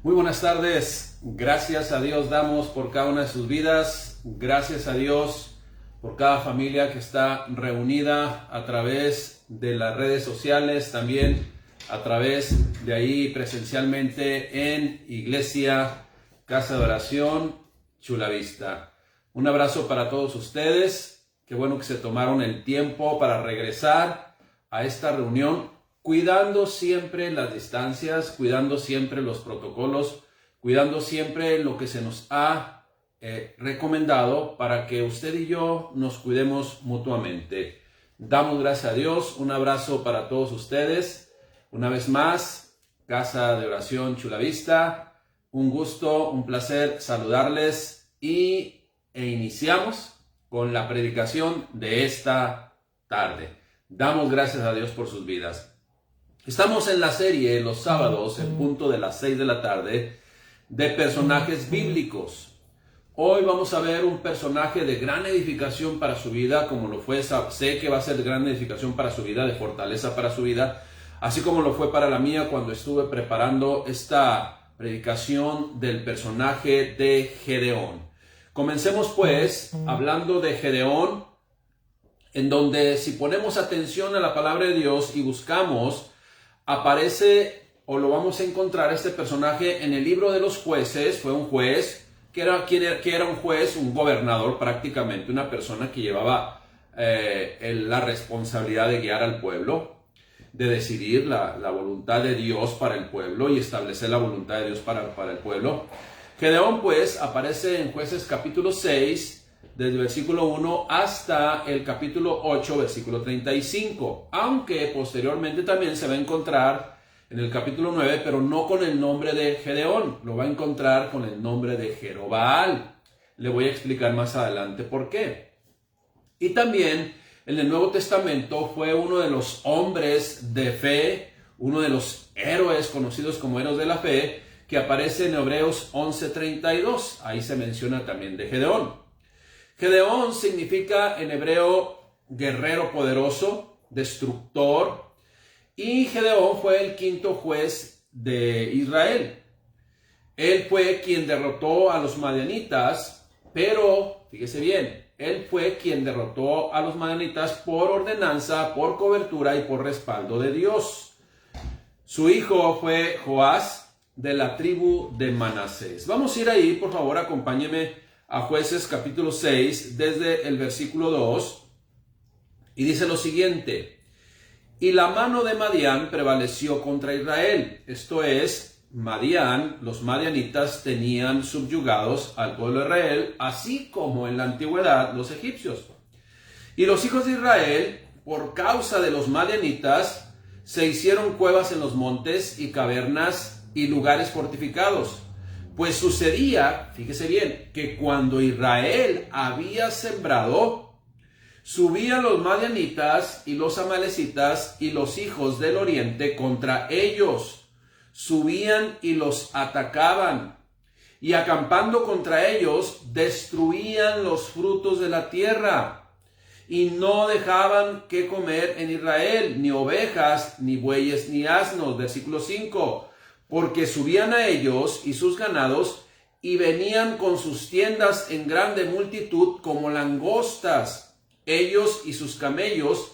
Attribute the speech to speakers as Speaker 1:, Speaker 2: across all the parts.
Speaker 1: Muy buenas tardes, gracias a Dios damos por cada una de sus vidas, gracias a Dios por cada familia que está reunida a través de las redes sociales, también a través de ahí presencialmente en Iglesia Casa de Oración Chula Vista. Un abrazo para todos ustedes, qué bueno que se tomaron el tiempo para regresar a esta reunión, cuidando siempre las distancias, cuidando siempre los protocolos, cuidando siempre lo que se nos ha recomendado para que usted y yo nos cuidemos mutuamente. Damos gracias a Dios, un abrazo para todos ustedes. Una vez más, Casa de Oración Chula Vista, un gusto, un placer saludarles e iniciamos con la predicación de esta tarde. Damos gracias a Dios por sus vidas. Estamos en la serie los sábados en punto de las 6 de la tarde de personajes bíblicos. Hoy vamos a ver un personaje de gran edificación para su vida, como lo fue, sé que va a ser de gran edificación para su vida, de fortaleza para su vida, así como lo fue para la mía cuando estuve preparando esta predicación del personaje de Gedeón. Comencemos pues hablando de Gedeón, en donde si ponemos atención a la palabra de Dios y buscamos, aparece o lo vamos a encontrar este personaje en el libro de los jueces. Fue un juez, que era un juez, un gobernador prácticamente, una persona que llevaba la responsabilidad de guiar al pueblo, de decidir la voluntad de Dios para el pueblo y establecer la voluntad de Dios para el pueblo. Gedeón pues aparece en Jueces capítulo 6, desde el versículo 1 hasta el capítulo 8, versículo 35, aunque posteriormente también se va a encontrar en el capítulo 9, pero no con el nombre de Gedeón, lo va a encontrar con el nombre de Jerobaal. Le voy a explicar más adelante por qué. Y también en el Nuevo Testamento fue uno de los hombres de fe, uno de los héroes conocidos como héroes de la fe, que aparece en Hebreos 11:32. Ahí se menciona también de Gedeón. Gedeón significa en hebreo guerrero poderoso, destructor, y Gedeón fue el quinto juez de Israel. Él fue quien derrotó a los madianitas, pero fíjese bien, él fue quien derrotó a los madianitas por ordenanza, por cobertura y por respaldo de Dios. Su hijo fue Joás, de la tribu de Manasés. Vamos a ir ahí, por favor, acompáñeme a Jueces capítulo 6, desde el versículo 2, y dice lo siguiente: y la mano de Madián prevaleció contra Israel. Esto es, Madián, los madianitas tenían subyugados al pueblo de Israel, así como en la antigüedad los egipcios. Y los hijos de Israel, por causa de los madianitas, se hicieron cuevas en los montes y cavernas y lugares fortificados. Pues sucedía, fíjese bien, que cuando Israel había sembrado, subían los madianitas y los amalecitas y los hijos del oriente contra ellos. Subían y los atacaban, y acampando contra ellos, destruían los frutos de la tierra, y no dejaban que comer en Israel, ni ovejas, ni bueyes, ni asnos. Versículo 5. Porque subían a ellos y sus ganados, y venían con sus tiendas en grande multitud como langostas, ellos y sus camellos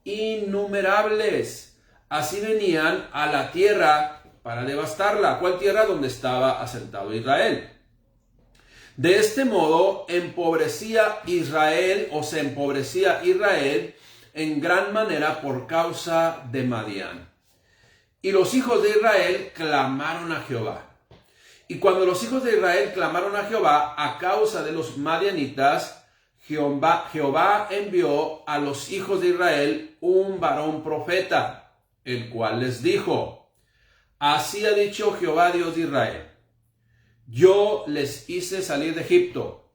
Speaker 1: innumerables. Así venían a la tierra para devastarla. ¿Cuál tierra? Donde estaba asentado Israel. De este modo empobrecía Israel, o se empobrecía Israel en gran manera por causa de Madián. Y los hijos de Israel clamaron a Jehová. Y cuando los hijos de Israel clamaron a Jehová a causa de los madianitas, Jehová envió a los hijos de Israel un varón profeta, el cual les dijo: así ha dicho Jehová Dios de Israel: yo les hice salir de Egipto,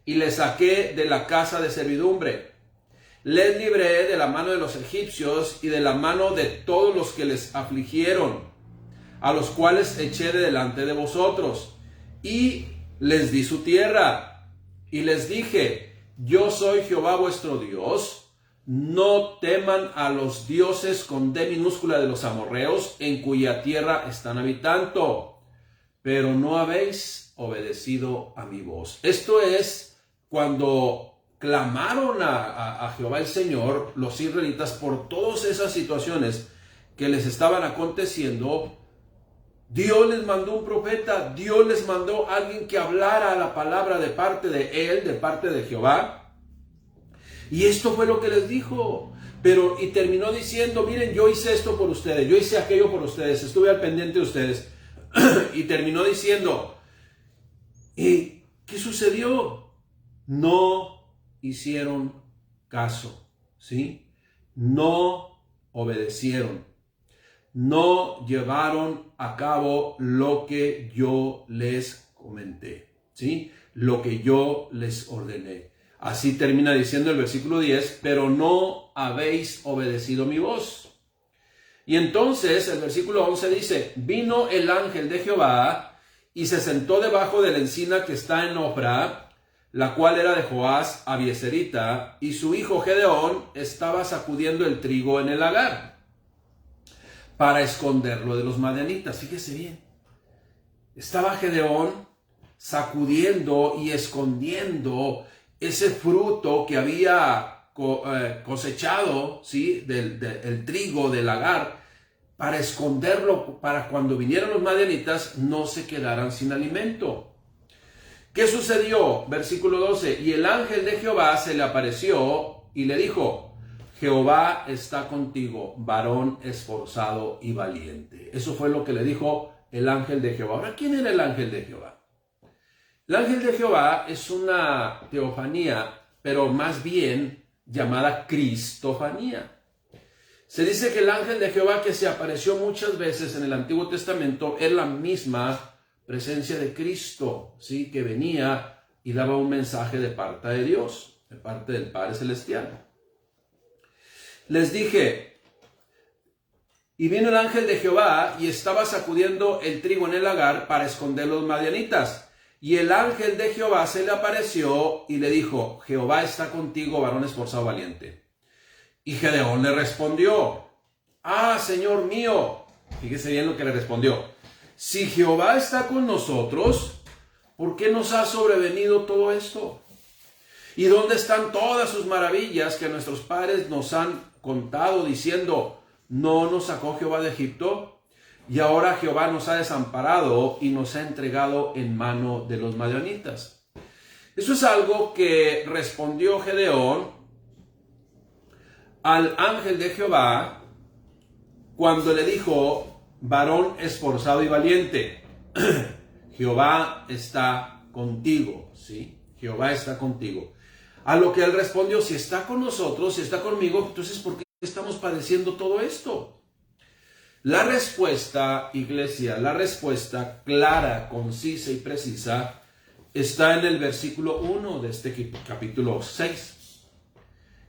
Speaker 1: y les saqué de la casa de servidumbre. Les libré de la mano de los egipcios y de la mano de todos los que les afligieron, a los cuales eché de delante de vosotros, y les di su tierra. Y les dije: yo soy Jehová vuestro Dios. No teman a los dioses con D minúscula de los amorreos, en cuya tierra están habitando. pero no habéis obedecido a mi voz. Esto es cuando clamaron a Jehová el Señor, los israelitas, por todas esas situaciones que les estaban aconteciendo. Dios les mandó un profeta, Dios les mandó a alguien que hablara la palabra de parte de él, de parte de Jehová. Y esto fue lo que les dijo. Y terminó diciendo, miren, yo hice esto por ustedes, yo hice aquello por ustedes, estuve al pendiente de ustedes. Y terminó diciendo, ¿y qué sucedió? No hicieron caso, ¿sí? No obedecieron. No llevaron a cabo lo que yo les comenté, ¿sí? Lo que yo les ordené. Así termina diciendo el versículo 10, pero no habéis obedecido mi voz. Y entonces el versículo 11 dice, vino el ángel de Jehová y se sentó debajo de la encina que está en Ofra, la cual era de Joás Abieserita, y su hijo Gedeón estaba sacudiendo el trigo en el lagar para esconderlo de los madianitas. Fíjese bien, estaba Gedeón sacudiendo y escondiendo ese fruto que había cosechado, ¿sí? del trigo del lagar, para esconderlo, para cuando vinieran los madianitas no se quedaran sin alimento. ¿Qué sucedió? Versículo 12, y el ángel de Jehová se le apareció y le dijo, Jehová está contigo, varón esforzado y valiente. Eso fue lo que le dijo el ángel de Jehová. Ahora, ¿quién era el ángel de Jehová? El ángel de Jehová es una teofanía, pero más bien llamada cristofanía. Se dice que el ángel de Jehová que se apareció muchas veces en el Antiguo Testamento es la misma presencia de Cristo, ¿sí? Que venía y daba un mensaje de parte de Dios, de parte del Padre Celestial. Les dije, y vino el ángel de Jehová y estaba sacudiendo el trigo en el lagar para esconder los madianitas. Y el ángel de Jehová se le apareció y le dijo, Jehová está contigo, varón esforzado valiente. Y Gedeón le respondió, Señor mío, fíjese bien lo que le respondió, si Jehová está con nosotros, ¿por qué nos ha sobrevenido todo esto? ¿Y dónde están todas sus maravillas que nuestros padres nos han contado diciendo, no nos sacó Jehová de Egipto? Y ahora Jehová nos ha desamparado y nos ha entregado en mano de los madianitas. Eso es algo que respondió Gedeón al ángel de Jehová cuando le dijo, varón esforzado y valiente, Jehová está contigo, ¿sí? Jehová está contigo. A lo que él respondió, si está con nosotros, si está conmigo, entonces ¿por qué estamos padeciendo todo esto? La respuesta, iglesia, la respuesta clara, concisa y precisa está en el versículo 1 de este capítulo 6.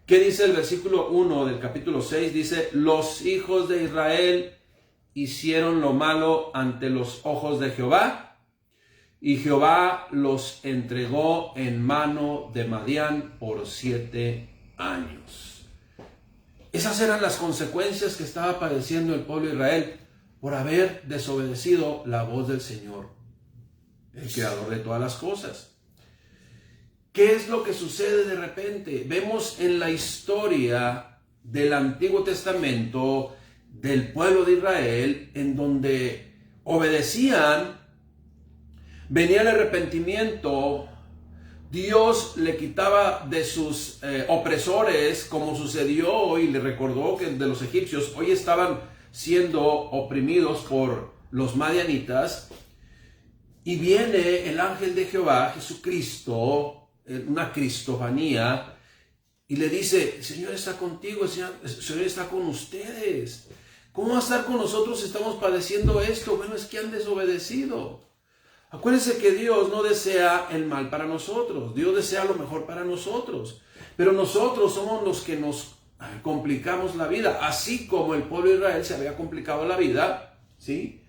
Speaker 1: ¿Qué dice el versículo 1 del capítulo 6? Dice, los hijos de Israel hicieron lo malo ante los ojos de Jehová, y Jehová los entregó en mano de Madián por 7 años. Esas eran las consecuencias que estaba padeciendo el pueblo de Israel por haber desobedecido la voz del Señor, el creador de todas las cosas. ¿Qué es lo que sucede de repente? Vemos en la historia del Antiguo Testamento del pueblo de Israel, en donde obedecían, venía el arrepentimiento, Dios le quitaba de sus opresores, como sucedió hoy, le recordó que de los egipcios hoy estaban siendo oprimidos por los madianitas, y viene el ángel de Jehová, Jesucristo, una cristofanía, y le dice, el Señor está contigo, el Señor está con ustedes. ¿Cómo va a estar con nosotros si estamos padeciendo esto? Bueno, es que han desobedecido. Acuérdense que Dios no desea el mal para nosotros, Dios desea lo mejor para nosotros, pero nosotros somos los que nos complicamos la vida, así como el pueblo de Israel se había complicado la vida, ¿sí?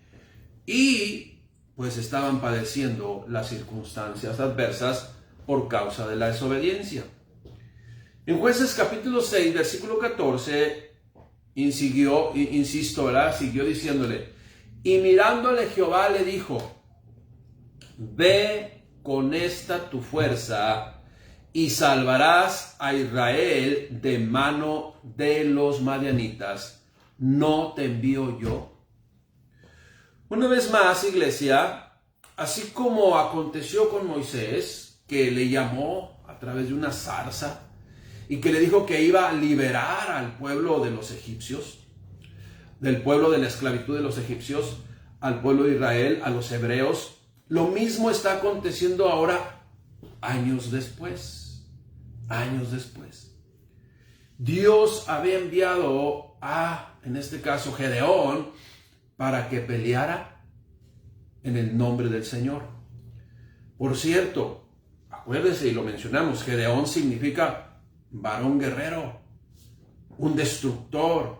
Speaker 1: Y pues estaban padeciendo las circunstancias adversas por causa de la desobediencia. En Jueces capítulo 6, versículo 14, siguió diciéndole, y mirándole Jehová le dijo, ve con esta tu fuerza y salvarás a Israel de mano de los madianitas. ¿No te envío yo? Una vez más, iglesia, así como aconteció con Moisés, que le llamó a través de una zarza y que le dijo que iba a liberar al pueblo de los egipcios, del pueblo de la esclavitud de los egipcios, al pueblo de Israel, a los hebreos, lo mismo está aconteciendo ahora, años después. Años después. Dios había enviado en este caso, Gedeón, para que peleara en el nombre del Señor. Por cierto, acuérdese, y lo mencionamos, Gedeón significa varón guerrero, un destructor.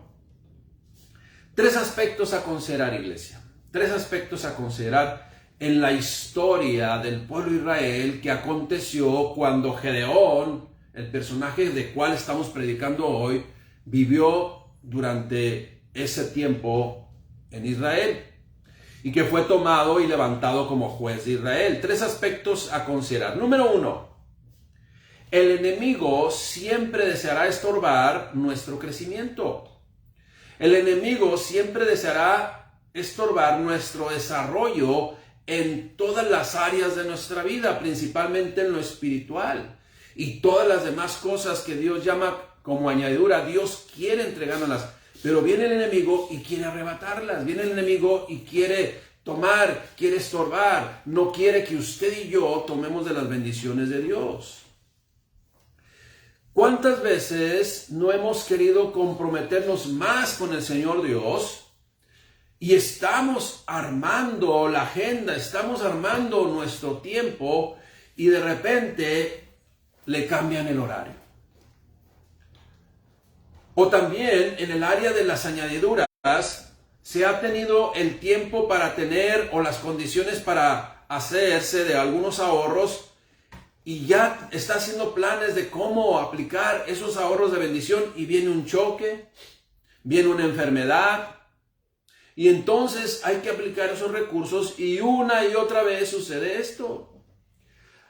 Speaker 1: 3 aspectos a considerar, iglesia. 3 aspectos a considerar en la historia del pueblo de Israel que aconteció cuando Gedeón, el personaje de cual estamos predicando hoy, vivió durante ese tiempo en Israel y que fue tomado y levantado como juez de Israel. 3 aspectos a considerar. Número 1, el enemigo siempre deseará estorbar nuestro crecimiento. El enemigo siempre deseará estorbar nuestro desarrollo en todas las áreas de nuestra vida, principalmente en lo espiritual. Y todas las demás cosas que Dios llama como añadidura, Dios quiere entregárnoslas. Pero viene el enemigo y quiere arrebatarlas. Viene el enemigo y quiere tomar, quiere estorbar. No quiere que usted y yo tomemos de las bendiciones de Dios. ¿Cuántas veces no hemos querido comprometernos más con el Señor Dios? Y estamos armando la agenda, estamos armando nuestro tiempo y de repente le cambian el horario. O también en el área de las añadiduras se ha tenido el tiempo para tener o las condiciones para hacerse de algunos ahorros y ya está haciendo planes de cómo aplicar esos ahorros de bendición y viene un choque, viene una enfermedad. Y entonces hay que aplicar esos recursos y una y otra vez sucede esto.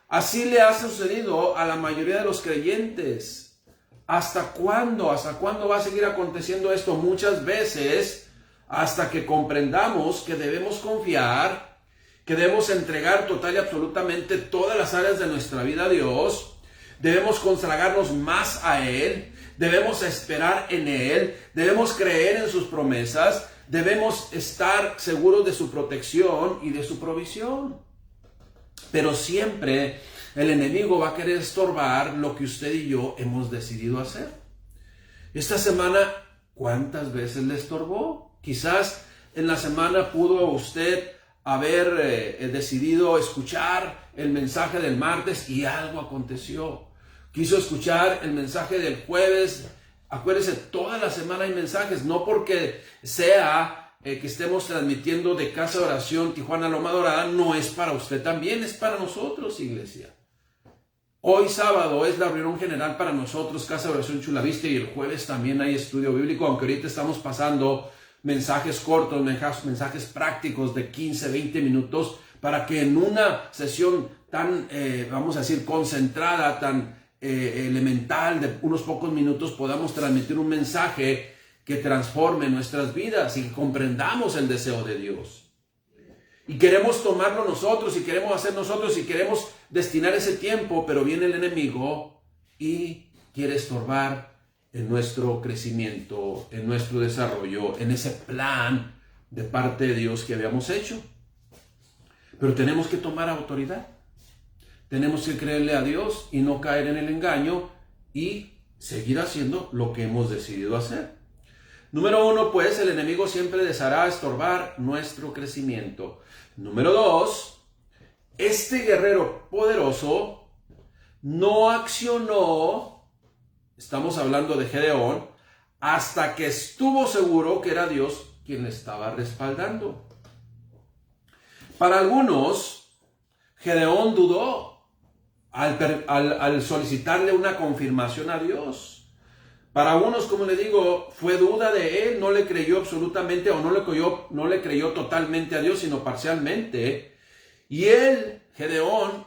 Speaker 1: Así le ha sucedido a la mayoría de los creyentes. ¿Hasta cuándo? ¿Hasta cuándo va a seguir aconteciendo esto? Muchas veces hasta que comprendamos que debemos confiar, que debemos entregar total y absolutamente todas las áreas de nuestra vida a Dios. Debemos consagrarnos más a Él. Debemos esperar en Él. Debemos creer en sus promesas. Debemos estar seguros de su protección y de su provisión. Pero siempre el enemigo va a querer estorbar lo que usted y yo hemos decidido hacer. Esta semana, ¿cuántas veces le estorbó? Quizás en la semana pudo usted haber decidido escuchar el mensaje del martes y algo aconteció. Quiso escuchar el mensaje del jueves. Acuérdese, toda la semana hay mensajes, no porque sea que estemos transmitiendo de Casa de Oración Tijuana Loma Dorada, no es para usted también, es para nosotros, iglesia. Hoy sábado es la reunión general para nosotros, Casa de Oración Chula Vista, y el jueves también hay estudio bíblico, aunque ahorita estamos pasando mensajes cortos, mensajes prácticos de 15, 20 minutos, para que en una sesión tan, vamos a decir, concentrada, tan elemental de unos pocos minutos podamos transmitir un mensaje que transforme nuestras vidas y que comprendamos el deseo de Dios. Y queremos tomarlo nosotros y queremos hacer nosotros y queremos destinar ese tiempo, pero viene el enemigo y quiere estorbar en nuestro crecimiento, en nuestro desarrollo, en ese plan de parte de Dios que habíamos hecho. Pero tenemos que tomar autoridad. Tenemos que creerle a Dios y no caer en el engaño y seguir haciendo lo que hemos decidido hacer. Número 1, pues, el enemigo siempre deseará estorbar nuestro crecimiento. Número 2, este guerrero poderoso no accionó, estamos hablando de Gedeón, hasta que estuvo seguro que era Dios quien le estaba respaldando. Para algunos, Gedeón dudó al solicitarle una confirmación a Dios. Para unos, como le digo, fue duda de él, no le creyó absolutamente o no le creyó totalmente a Dios, sino parcialmente. Y él, Gedeón,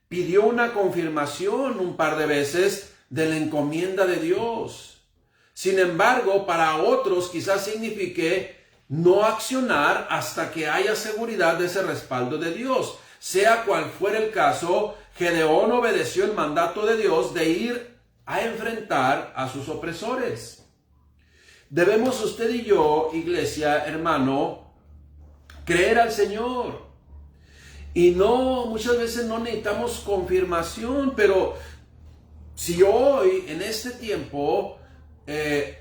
Speaker 1: pidió una confirmación un par de veces de la encomienda de Dios. Sin embargo, para otros quizás signifique no accionar hasta que haya seguridad de ese respaldo de Dios. Sea cual fuera el caso, Gedeón obedeció el mandato de Dios de ir a enfrentar a sus opresores. Debemos usted y yo, iglesia, hermano, creer al Señor. Y muchas veces no necesitamos confirmación, pero si hoy, en este tiempo,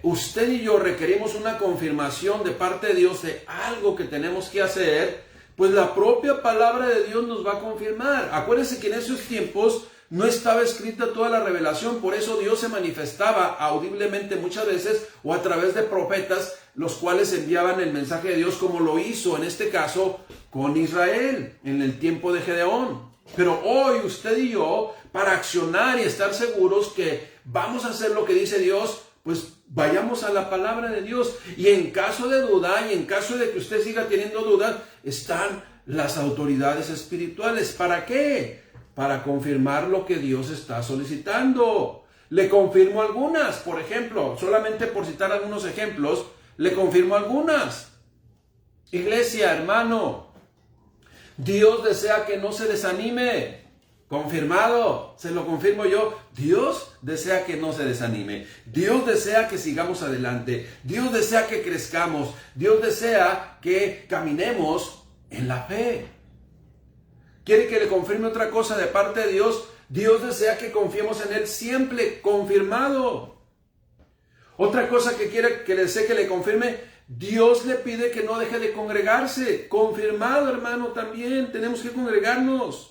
Speaker 1: usted y yo requerimos una confirmación de parte de Dios de algo que tenemos que hacer, pues la propia palabra de Dios nos va a confirmar. Acuérdense que en esos tiempos no estaba escrita toda la revelación, por eso Dios se manifestaba audiblemente muchas veces o a través de profetas, los cuales enviaban el mensaje de Dios, como lo hizo en este caso con Israel en el tiempo de Gedeón. Pero hoy usted y yo, para accionar y estar seguros que vamos a hacer lo que dice Dios, pues vayamos a la palabra de Dios. Y en caso de duda, y en caso de que usted siga teniendo dudas, están las autoridades espirituales. ¿Para qué? Para confirmar lo que Dios está solicitando. Le confirmo algunas, por ejemplo, solamente por citar algunos ejemplos, le confirmo algunas. Iglesia, hermano, Dios desea que no se desanime. Confirmado, se lo confirmo yo. Dios desea que no se desanime. Dios desea que sigamos adelante. Dios desea que crezcamos. Dios desea que caminemos en la fe. ¿Quiere que le confirme otra cosa de parte de Dios? Dios desea que confiemos en Él siempre, confirmado. Otra cosa que quiere que desee que le confirme, Dios le pide que no deje de congregarse. Confirmado, hermano, también tenemos que congregarnos.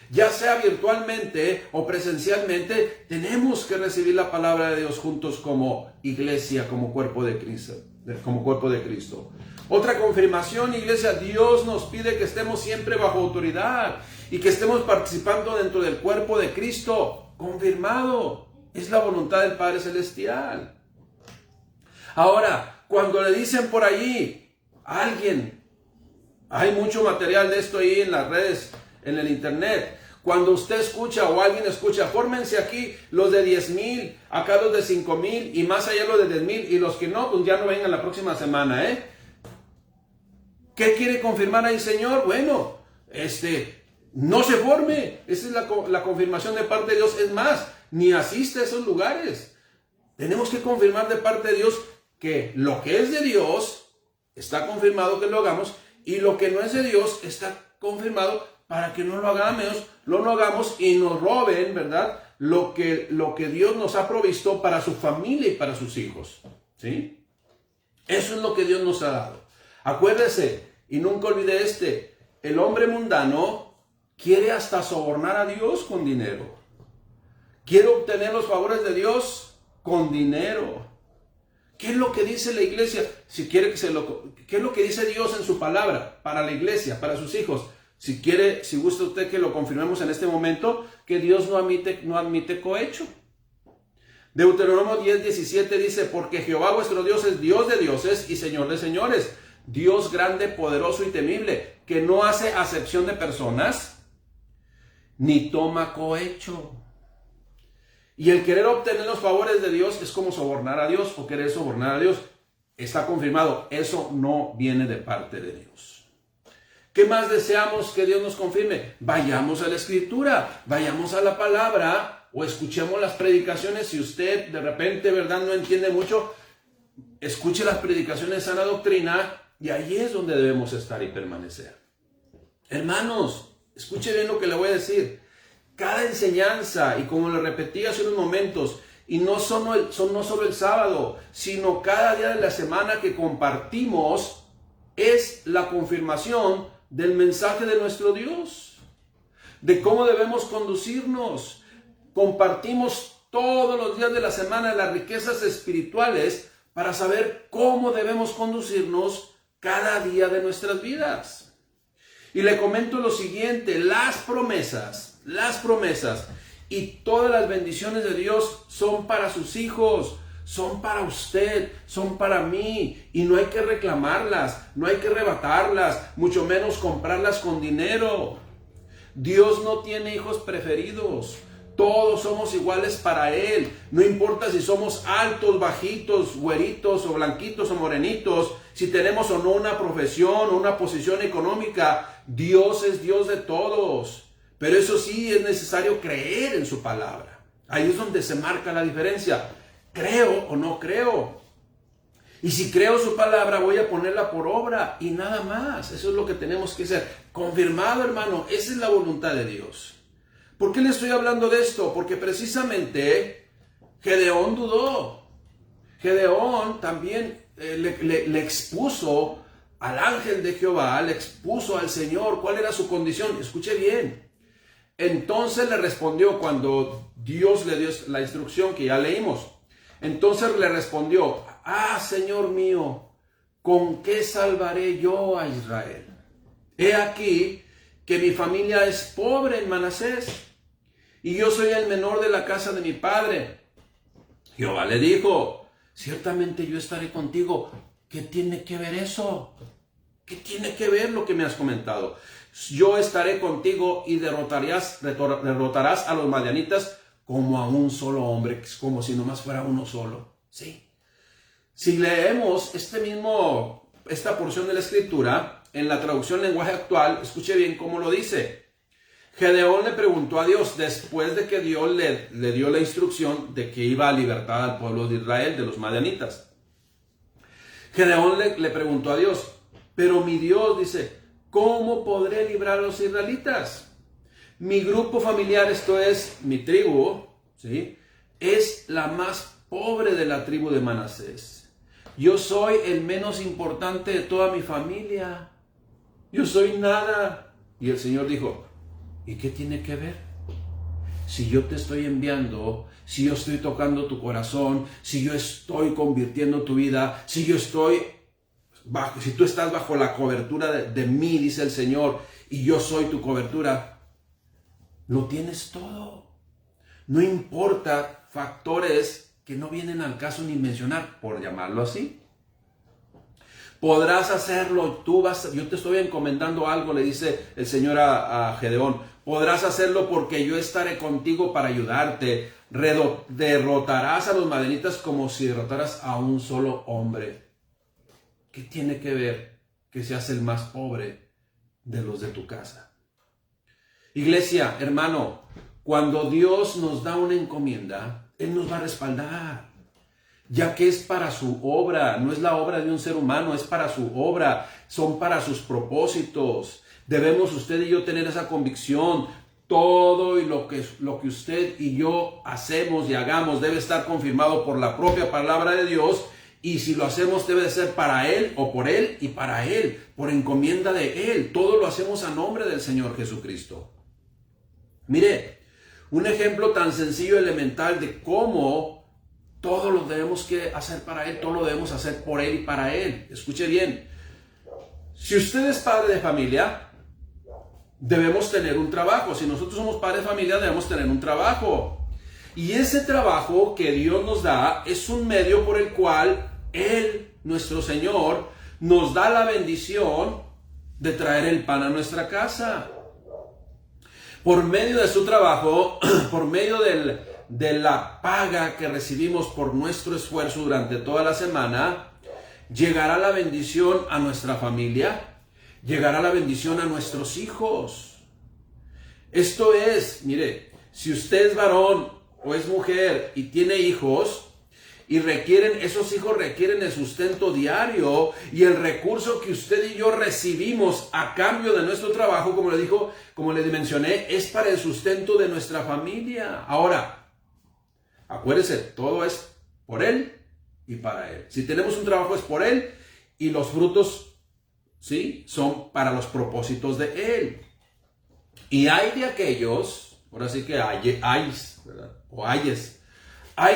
Speaker 1: Ya sea virtualmente o presencialmente, tenemos que recibir la palabra de Dios juntos como iglesia, como cuerpo de Cristo. Otra confirmación, iglesia, Dios nos pide que estemos siempre bajo autoridad y que estemos participando dentro del cuerpo de Cristo. Confirmado, es la voluntad del Padre Celestial. Ahora, cuando le dicen por allí a alguien, hay mucho material de esto ahí en las redes, en el internet. Cuando usted escucha o alguien escucha, fórmense aquí los de 10,000, acá los de 5,000 y más allá los de 10,000, y los que no, pues ya no vengan la próxima semana, ¿eh? ¿Qué quiere confirmar ahí, Señor? Bueno, no se forme. Esa es la confirmación de parte de Dios. Es más, ni asiste a esos lugares. Tenemos que confirmar de parte de Dios que lo que es de Dios está confirmado que lo hagamos, y lo que no es de Dios está confirmado para que no lo hagamos y nos roben, ¿verdad? Lo que Dios nos ha provisto para su familia y para sus hijos, ¿sí? Eso es lo que Dios nos ha dado. Acuérdese, y nunca olvide el hombre mundano quiere hasta sobornar a Dios con dinero. Quiere obtener los favores de Dios con dinero. ¿Qué es lo que dice la iglesia? ¿Qué es lo que dice Dios en su palabra para la iglesia, para sus hijos? Si gusta usted que lo confirmemos en este momento, que Dios no admite cohecho. Deuteronomio 10:17 dice, porque Jehová vuestro Dios es Dios de dioses y Señor de señores, Dios grande, poderoso y temible, que no hace acepción de personas, ni toma cohecho. Y el querer obtener los favores de Dios es como sobornar a Dios o querer sobornar a Dios. Está confirmado, eso no viene de parte de Dios. ¿Qué más deseamos que Dios nos confirme? Vayamos a la Escritura, vayamos a la palabra o escuchemos las predicaciones. Si usted de repente, ¿verdad?, no entiende mucho, escuche las predicaciones de sana doctrina y ahí es donde debemos estar y permanecer. Hermanos, escuche bien lo que le voy a decir. Cada enseñanza, y como le repetí hace unos momentos, y no solo el sábado, sino cada día de la semana que compartimos, es la confirmación del mensaje de nuestro Dios, de cómo debemos conducirnos. Compartimos todos los días de la semana las riquezas espirituales para saber cómo debemos conducirnos cada día de nuestras vidas. Y le comento lo siguiente, las promesas y todas las bendiciones de Dios son para sus hijos, son para usted, son para mí, y no hay que reclamarlas, no hay que arrebatarlas, mucho menos comprarlas con dinero. Dios no tiene hijos preferidos. Todos somos iguales para Él. No importa si somos altos, bajitos, güeritos o blanquitos o morenitos, si tenemos o no una profesión o una posición económica. Dios es Dios de todos. Pero eso sí, es necesario creer en su palabra. Ahí es donde se marca la diferencia. ¿Creo o no creo? Y si creo su palabra, voy a ponerla por obra y nada más. Eso es lo que tenemos que hacer. Confirmado, hermano, esa es la voluntad de Dios. ¿Por qué le estoy hablando de esto? Porque precisamente Gedeón dudó. Gedeón también le expuso al ángel de Jehová, le expuso al Señor cuál era su condición. Escuche bien. Entonces le respondió cuando Dios le dio la instrucción que ya leímos. Entonces le respondió: Señor mío, ¿con qué salvaré yo a Israel? He aquí que mi familia es pobre en Manasés, y yo soy el menor de la casa de mi padre. Jehová le dijo: ciertamente yo estaré contigo. ¿Qué tiene que ver eso? ¿Qué tiene que ver lo que me has comentado? Yo estaré contigo y derrotarás a los madianitas como a un solo hombre, como si nomás fuera uno solo. ¿Sí? Si leemos esta porción de la escritura en la traducción lenguaje actual, escuche bien cómo lo dice. Gedeón le preguntó a Dios después de que Dios le dio la instrucción de que iba a libertar al pueblo de Israel de los madianitas. Gedeón le preguntó a Dios: pero mi Dios, dice, ¿cómo podré librar a los israelitas? Mi grupo familiar, esto es mi tribu, ¿sí?, es la más pobre de la tribu de Manasés. Yo soy el menos importante de toda mi familia. Yo soy nada. Y el Señor dijo: ¿y qué tiene que ver? Si yo te estoy enviando, si yo estoy tocando tu corazón, si yo estoy convirtiendo tu vida, si tú estás bajo la cobertura de mí, dice el Señor, y yo soy tu cobertura, lo tienes todo. No importa factores que no vienen al caso ni mencionar, por llamarlo así. Podrás hacerlo, yo te estoy encomendando algo, le dice el Señor a Gedeón. Podrás hacerlo porque yo estaré contigo para ayudarte. Derrotarás a los madianitas como si derrotaras a un solo hombre. ¿Qué tiene que ver que seas el más pobre de los de tu casa? Iglesia, hermano, cuando Dios nos da una encomienda, Él nos va a respaldar. Ya que es para su obra, no es la obra de un ser humano, es para su obra, son para sus propósitos. Debemos usted y yo tener esa convicción. Todo y lo que usted y yo hacemos y hagamos debe estar confirmado por la propia palabra de Dios. Y si lo hacemos debe de ser para Él o por Él y para Él, por encomienda de Él. Todo lo hacemos a nombre del Señor Jesucristo. Mire, un ejemplo tan sencillo, elemental de cómo todo lo debemos que hacer para Él, todo lo debemos hacer por Él y para Él. Escuche bien, si usted es padre de familia, debemos tener un trabajo. Si nosotros somos padres de familia, debemos tener un trabajo. Y ese trabajo que Dios nos da es un medio por el cual Él, nuestro Señor, nos da la bendición de traer el pan a nuestra casa. Por medio de su trabajo, por medio de la paga que recibimos por nuestro esfuerzo durante toda la semana, llegará la bendición a nuestra familia, llegará la bendición a nuestros hijos. Esto es, mire, si usted es varón o es mujer y tiene hijos, y esos hijos requieren el sustento diario y el recurso que usted y yo recibimos a cambio de nuestro trabajo, como le mencioné, es para el sustento de nuestra familia. Ahora, acuérdese, todo es por Él y para Él. Si tenemos un trabajo es por Él y los frutos, ¿sí?, son para los propósitos de Él. Y hay de aquellos, ahora sí que hay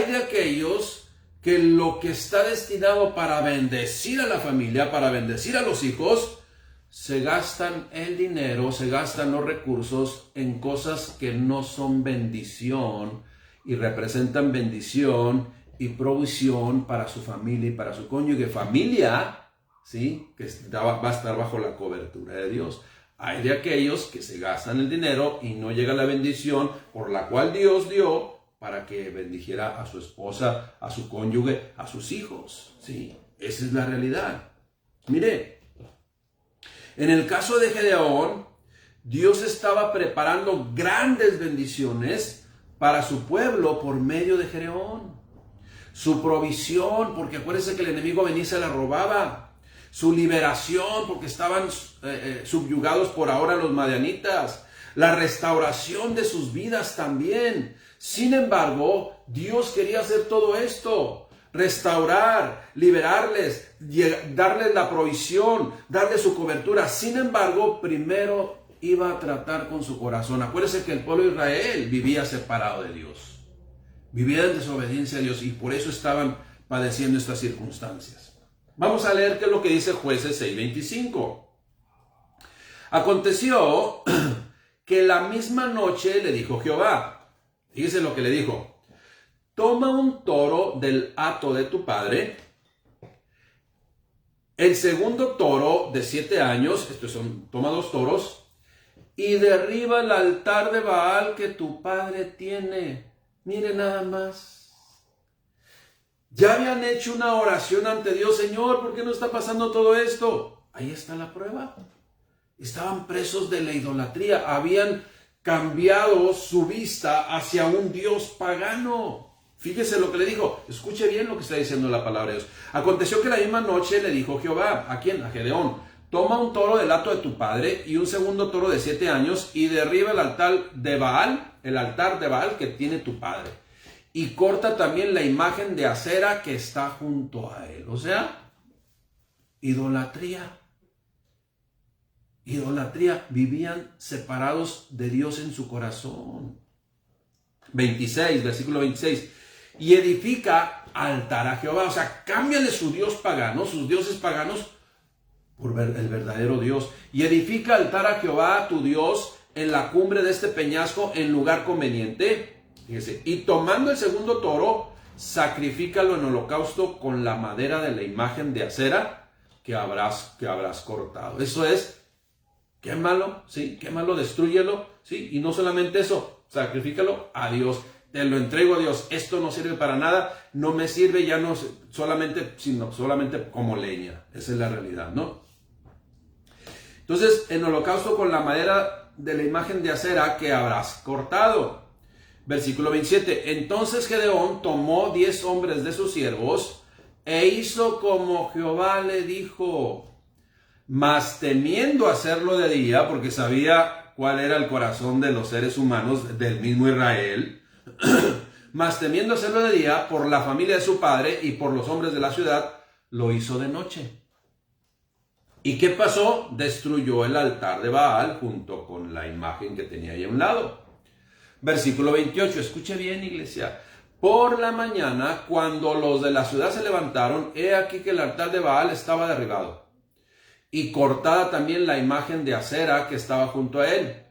Speaker 1: de aquellos que lo que está destinado para bendecir a la familia, para bendecir a los hijos, se gastan el dinero, se gastan los recursos en cosas que no son bendición y representan bendición y provisión para su familia y para su cónyuge. Familia, ¿sí?, que va a estar bajo la cobertura de Dios. Hay de aquellos que se gastan el dinero y no llega la bendición por la cual Dios dio para que bendijera a su esposa, a su cónyuge, a sus hijos. Sí, esa es la realidad. Mire, en el caso de Gedeón, Dios estaba preparando grandes bendiciones para su pueblo por medio de Gedeón. Su provisión, porque acuérdense que el enemigo venía y se la robaba. Su liberación, porque estaban subyugados por ahora los madianitas. La restauración de sus vidas también. Sin embargo, Dios quería hacer todo esto. Restaurar, liberarles, darles la provisión, darles su cobertura. Sin embargo, primero iba a tratar con su corazón. Acuérdense que el pueblo de Israel vivía separado de Dios. Vivía en desobediencia a Dios y por eso estaban padeciendo estas circunstancias. Vamos a leer qué es lo que dice Jueces 6:25. Aconteció que la misma noche le dijo Jehová, fíjese lo que le dijo: toma un toro del hato de tu padre, el segundo toro de 7 años, toma 2 toros, y derriba el altar de Baal que tu padre tiene. Mire nada más. Ya habían hecho una oración ante Dios: Señor, ¿por qué no está pasando todo esto? Ahí está la prueba. Estaban presos de la idolatría. Habían cambiado su vista hacia un Dios pagano. Fíjese lo que le dijo. Escuche bien lo que está diciendo la palabra de Dios. Aconteció que la misma noche le dijo Jehová, ¿a quién? A Gedeón: toma un toro del hato de tu padre y un segundo toro de 7 años y derriba el altar de Baal que tiene tu padre. Y corta también la imagen de acera que está junto a él. O sea, idolatría. Idolatría. Vivían separados de Dios en su corazón. 26, versículo 26. Y edifica altar a Jehová. O sea, cámbiale su Dios pagano, sus dioses paganos, por el verdadero Dios. Y edifica altar a Jehová tu Dios en la cumbre de este peñasco en lugar conveniente. Fíjese, y tomando el segundo toro, sacrifícalo en holocausto con la madera de la imagen de acera que habrás cortado. Eso es, quémalo, ¿sí? Quémalo, destrúyelo, ¿sí? Y no solamente eso, sacrifícalo a Dios. Te lo entrego a Dios. Esto no sirve para nada, no me sirve ya no solamente, sino solamente como leña. Esa es la realidad, ¿no? Entonces, en holocausto con la madera de la imagen de acera que habrás cortado. Versículo 27. Entonces Gedeón tomó 10 hombres de sus siervos e hizo como Jehová le dijo. Mas temiendo hacerlo de día, porque sabía cuál era el corazón de los seres humanos del mismo Israel, mas temiendo hacerlo de día por la familia de su padre y por los hombres de la ciudad, lo hizo de noche. ¿Y qué pasó? Destruyó el altar de Baal junto con la imagen que tenía ahí a un lado. Versículo 28, escuche bien, iglesia. Por la mañana, cuando los de la ciudad se levantaron, he aquí que el altar de Baal estaba derribado, y cortada también la imagen de acera que estaba junto a él.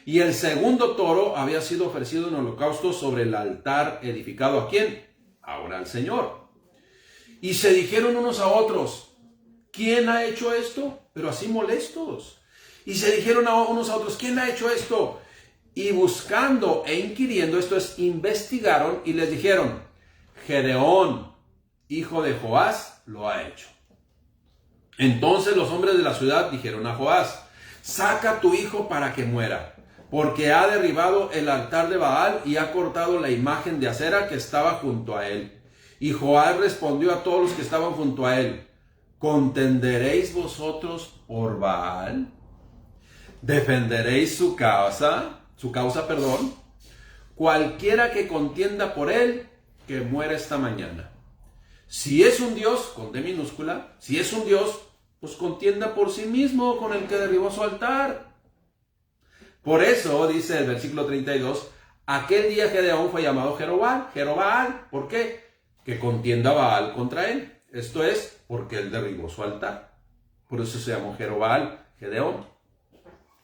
Speaker 1: Y el segundo toro había sido ofrecido en holocausto sobre el altar edificado. ¿A quién? Ahora al Señor. Y se dijeron unos a otros: ¿quién ha hecho esto? Pero así molestos. Y se dijeron a unos a otros: ¿quién ha hecho esto? Y buscando e inquiriendo, esto es, investigaron y les dijeron: Gedeón, hijo de Joás, lo ha hecho. Entonces los hombres de la ciudad dijeron a Joás: saca a tu hijo para que muera, porque ha derribado el altar de Baal y ha cortado la imagen de acera que estaba junto a él. Y Joás respondió a todos los que estaban junto a él: ¿contenderéis vosotros por Baal? ¿Defenderéis su causa? Cualquiera que contienda por él, que muera esta mañana. Si es un Dios, con D minúscula, si es un Dios, pues contienda por sí mismo con el que derribó su altar. Por eso, dice el versículo 32, aquel día Gedeón fue llamado Jerobbaal. ¿Por qué? Que contienda Baal contra él. Esto es, porque él derribó su altar. Por eso se llamó Jerobbaal, Gedeón.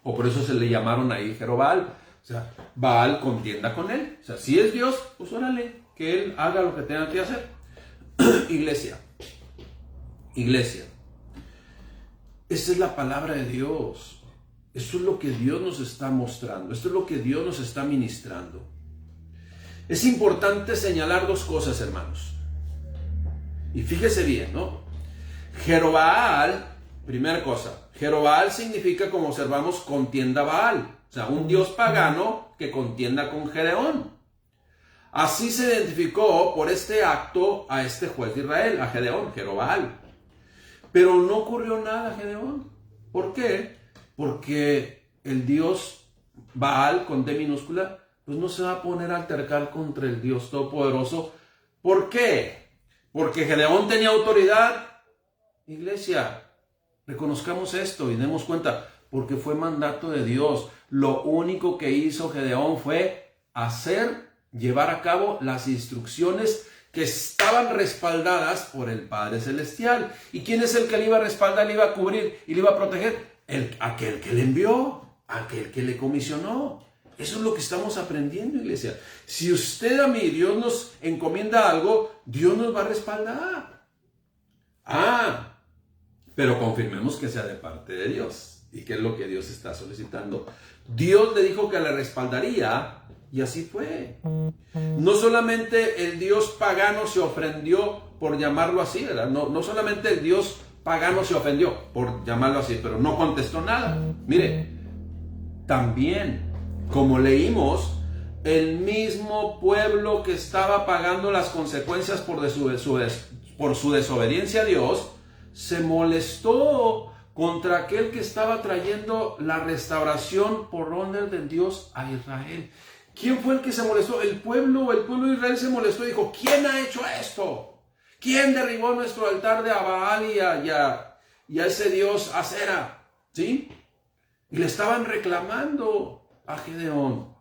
Speaker 1: O por eso se le llamaron ahí Jerobbaal. O sea, Baal contienda con él. O sea, si es Dios, pues órale, que él haga lo que tenga que hacer. Iglesia. Esa es la palabra de Dios. Esto es lo que Dios nos está mostrando, esto es lo que Dios nos está ministrando. Es importante señalar dos cosas, hermanos. Y fíjese bien, ¿no? Jerobbaal, primera cosa, Jerobbaal significa, como observamos, contienda Baal. O sea, un dios pagano que contienda con Gedeón. Así se identificó por este acto a este juez de Israel, a Gedeón, Jerobbaal. Pero no ocurrió nada a Gedeón. ¿Por qué? Porque el dios Baal, con D minúscula, pues no se va a poner a altercar contra el Dios Todopoderoso. ¿Por qué? Porque Gedeón tenía autoridad. Iglesia, reconozcamos esto y demos cuenta, porque fue mandato de Dios. Lo único que hizo Gedeón fue llevar a cabo las instrucciones que estaban respaldadas por el Padre Celestial. ¿Y quién es el que le iba a respaldar, le iba a cubrir y le iba a proteger? Aquel que le envió, aquel que le comisionó. Eso es lo que estamos aprendiendo, iglesia. Si usted, a mí, Dios nos encomienda algo, Dios nos va a respaldar. Pero confirmemos que sea de parte de Dios. ¿Y qué es lo que Dios está solicitando? Dios le dijo que le respaldaría y así fue. No solamente el Dios pagano se ofendió por llamarlo así, ¿verdad? No solamente el Dios pagano se ofendió por llamarlo así, pero no contestó nada. Mire, también, como leímos, el mismo pueblo que estaba pagando las consecuencias por su desobediencia a Dios, se molestó contra aquel que estaba trayendo la restauración por orden de Dios a Israel. ¿Quién fue el que se molestó? El pueblo de Israel se molestó y dijo, ¿quién ha hecho esto? ¿Quién derribó nuestro altar de Baal y a ese dios Acera? ¿Sí? Y le estaban reclamando a Gedeón.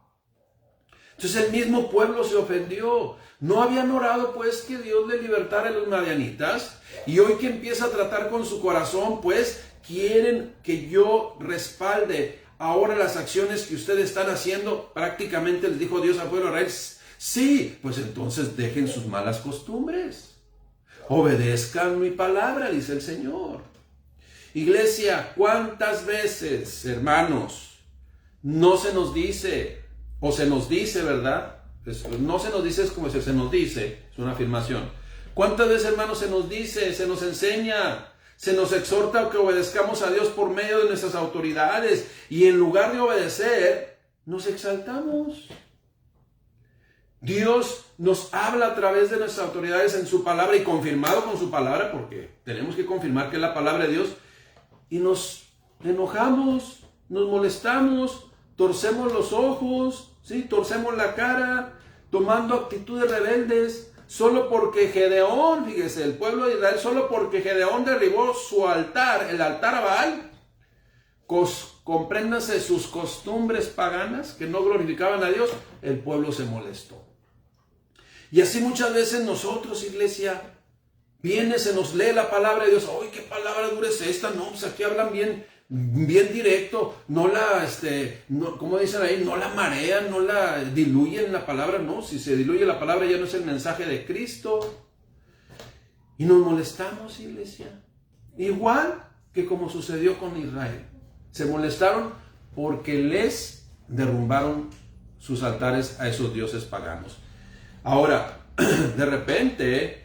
Speaker 1: Entonces el mismo pueblo se ofendió. ¿No habían orado pues que Dios le libertara a los madianitas? Y hoy que empieza a tratar con su corazón, pues quieren que yo respalde ahora las acciones que ustedes están haciendo. Prácticamente les dijo Dios al pueblo de Israel, sí, pues entonces dejen sus malas costumbres. Obedezcan mi palabra, dice el Señor. Iglesia, ¿cuántas veces, hermanos, no se nos dice, o se nos dice, ¿verdad? No se nos dice, es como si se nos dice, es una afirmación. ¿Cuántas veces, hermanos, se nos dice, se nos enseña, se nos exhorta a que obedezcamos a Dios por medio de nuestras autoridades y en lugar de obedecer, nos exaltamos? Dios nos habla a través de nuestras autoridades en su palabra y confirmado con su palabra, porque tenemos que confirmar que es la palabra de Dios, y nos enojamos, nos molestamos, torcemos los ojos, ¿sí? Torcemos la cara, tomando actitudes rebeldes, solo porque Gedeón, fíjese, el pueblo de Israel, solo porque Gedeón derribó su altar, el altar a Baal, compréndase sus costumbres paganas que no glorificaban a Dios, el pueblo se molestó. Y así muchas veces nosotros, iglesia, se nos lee la palabra de Dios. ¡Ay, qué palabra dura es esta! No, pues aquí hablan bien directo. No como dicen ahí, no la marean, no la diluyen la palabra. No, si se diluye la palabra ya no es el mensaje de Cristo. Y nos molestamos, iglesia. Igual que como sucedió con Israel. Se molestaron porque les derrumbaron sus altares a esos dioses paganos. Ahora, de repente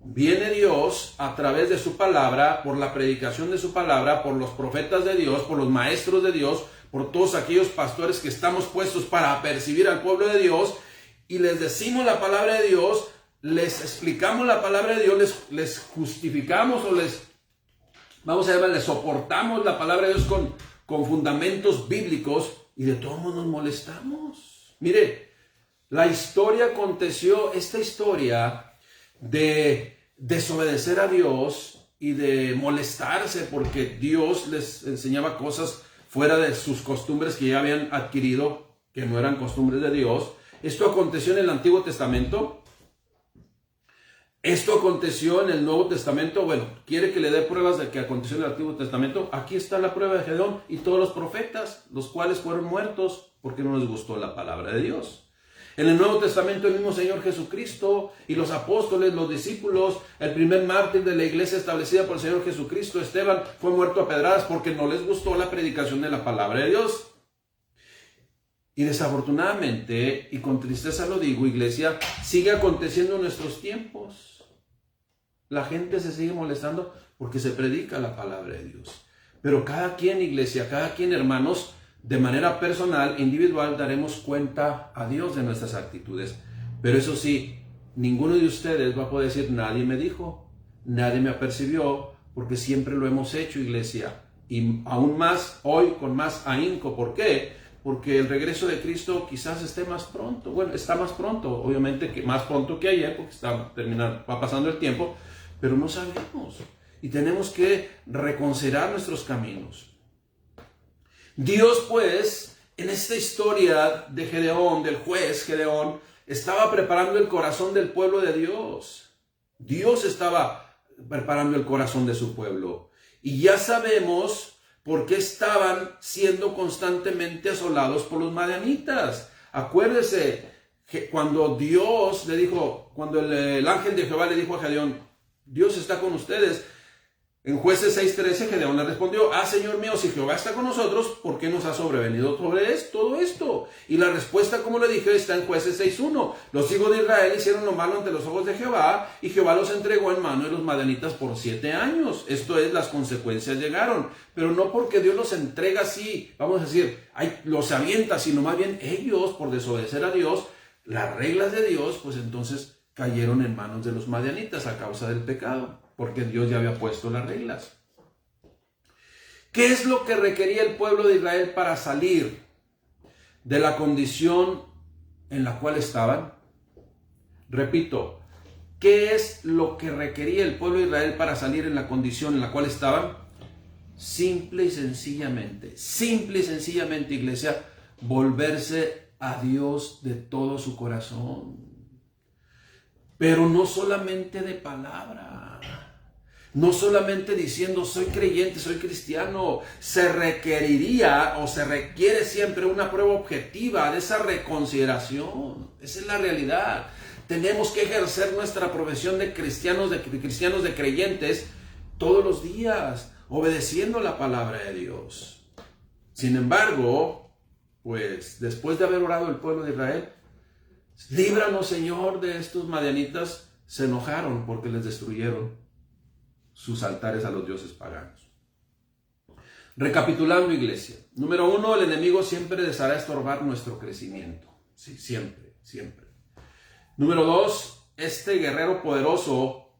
Speaker 1: viene Dios a través de su palabra, por la predicación de su palabra, por los profetas de Dios, por los maestros de Dios, por todos aquellos pastores que estamos puestos para apercibir al pueblo de Dios, y les decimos la palabra de Dios, les explicamos la palabra de Dios, les justificamos o les soportamos la palabra de Dios con fundamentos bíblicos, y de todos modos nos molestamos. Mire, la historia aconteció, esta historia de desobedecer a Dios y de molestarse porque Dios les enseñaba cosas fuera de sus costumbres que ya habían adquirido, que no eran costumbres de Dios. Esto aconteció en el Antiguo Testamento. Esto aconteció en el Nuevo Testamento. Bueno, ¿quiere que le dé pruebas de que aconteció en el Antiguo Testamento? Aquí está la prueba de Gedeón y todos los profetas, los cuales fueron muertos porque no les gustó la palabra de Dios. En el Nuevo Testamento el mismo Señor Jesucristo y los apóstoles, los discípulos, el primer mártir de la iglesia establecida por el Señor Jesucristo, Esteban, fue muerto a pedradas porque no les gustó la predicación de la palabra de Dios. Y desafortunadamente, y con tristeza lo digo, iglesia, sigue aconteciendo en nuestros tiempos. La gente se sigue molestando porque se predica la palabra de Dios. Pero cada quien, iglesia, cada quien, hermanos, de manera personal, individual, daremos cuenta a Dios de nuestras actitudes. Pero eso sí, ninguno de ustedes va a poder decir, nadie me dijo, nadie me apercibió, porque siempre lo hemos hecho, iglesia. Y aún más hoy con más ahínco. ¿Por qué? Porque el regreso de Cristo quizás esté más pronto. Bueno, está más pronto, obviamente que más pronto que ayer, porque va pasando el tiempo, pero no sabemos. Y tenemos que reconsiderar nuestros caminos. Dios, pues, en esta historia de Gedeón, del juez Gedeón, estaba preparando el corazón del pueblo de Dios. Dios estaba preparando el corazón de su pueblo. Y ya sabemos por qué estaban siendo constantemente asolados por los madianitas. Acuérdese que cuando Dios le dijo, cuando el ángel de Jehová le dijo a Gedeón, Dios está con ustedes. En Jueces 6:13, Gedeón le respondió, Señor mío, si Jehová está con nosotros, ¿por qué nos ha sobrevenido todo esto? Y la respuesta, como le dije, está en Jueces 6:1. Los hijos de Israel hicieron lo malo ante los ojos de Jehová, y Jehová los entregó en mano de los madianitas por 7 años. Esto es, las consecuencias llegaron. Pero no porque Dios los entrega así, vamos a decir, los avienta, sino más bien ellos, por desobedecer a Dios, las reglas de Dios, pues entonces cayeron en manos de los madianitas a causa del pecado. Porque Dios ya había puesto las reglas. ¿Qué es lo que requería el pueblo de Israel para salir de la condición en la cual estaban? Repito, ¿qué es lo que requería el pueblo de Israel para salir en la condición en la cual estaban? Simple y sencillamente, iglesia, volverse a Dios de todo su corazón. Pero no solamente de palabra. No solamente diciendo soy creyente, soy cristiano, se requeriría o se requiere siempre una prueba objetiva de esa reconsideración. Esa es la realidad. Tenemos que ejercer nuestra profesión de cristianos, de creyentes, todos los días, obedeciendo la palabra de Dios. Sin embargo, pues después de haber orado el pueblo de Israel, líbranos, Señor, de estos madianitas, se enojaron porque les destruyeron sus altares a los dioses paganos. Recapitulando, iglesia. Número 1, el enemigo siempre deseará estorbar nuestro crecimiento. Sí, siempre. Número 2, este guerrero poderoso,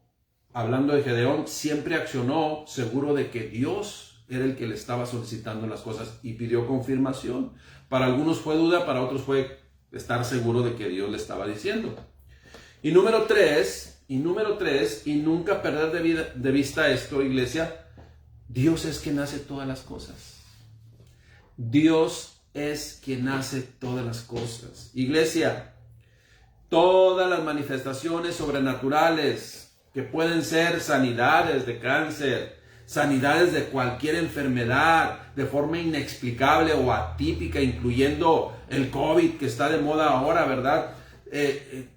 Speaker 1: hablando de Gedeón, siempre accionó seguro de que Dios era el que le estaba solicitando las cosas y pidió confirmación. Para algunos fue duda, para otros fue estar seguro de que Dios le estaba diciendo. Y número 3, y nunca perder de vista esto, iglesia, Dios es quien hace todas las cosas. Dios es quien hace todas las cosas. Iglesia, todas las manifestaciones sobrenaturales que pueden ser sanidades de cáncer, sanidades de cualquier enfermedad de forma inexplicable o atípica, incluyendo el COVID que está de moda ahora, ¿verdad?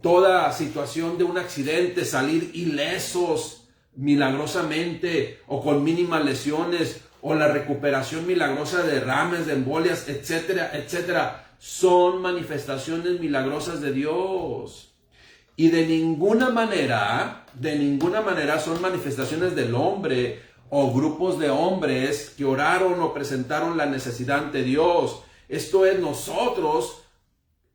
Speaker 1: Toda situación de un accidente, salir ilesos milagrosamente o con mínimas lesiones, o la recuperación milagrosa de derrames, de embolias, etcétera, etcétera, son manifestaciones milagrosas de Dios. Y de ninguna manera son manifestaciones del hombre o grupos de hombres que oraron o presentaron la necesidad ante Dios. Esto es, nosotros,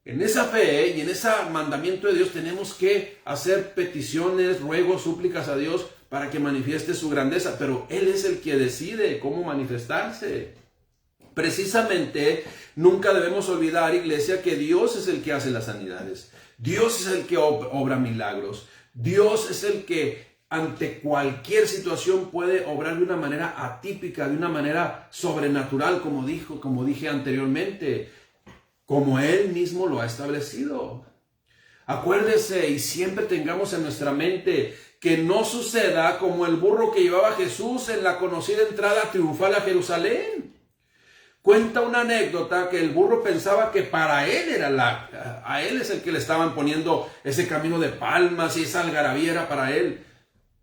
Speaker 1: en esa fe y en ese mandamiento de Dios, tenemos que hacer peticiones, ruegos, súplicas a Dios para que manifieste su grandeza. Pero Él es el que decide cómo manifestarse. Precisamente, nunca debemos olvidar, iglesia, que Dios es el que hace las sanidades. Dios es el que obra milagros. Dios es el que ante cualquier situación puede obrar de una manera atípica, de una manera sobrenatural, como dije anteriormente, como Él mismo lo ha establecido. Acuérdese y siempre tengamos en nuestra mente que no suceda como el burro que llevaba a Jesús en la conocida entrada triunfal a Jerusalén. Cuenta una anécdota que el burro pensaba que para él a él es el que le estaban poniendo ese camino de palmas y esa algarabía era para él.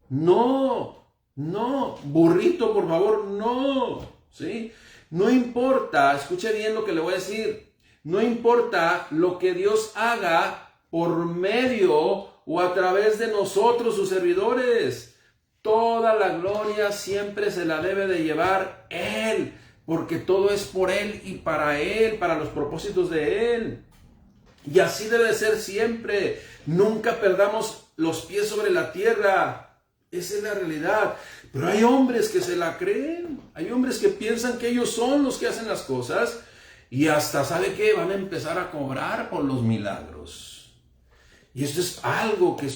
Speaker 1: No, no, burrito, por favor, no, ¿sí? No importa, escuche bien lo que le voy a decir, no importa lo que Dios haga por medio o a través de nosotros, sus servidores. Toda la gloria siempre se la debe de llevar Él, porque todo es por Él y para Él, para los propósitos de Él. Y así debe ser siempre. Nunca perdamos los pies sobre la tierra. Esa es la realidad. Pero hay hombres que se la creen. Hay hombres que piensan que ellos son los que hacen las cosas. Y hasta, ¿sabe qué? Van a empezar a cobrar por los milagros. Y esto es algo que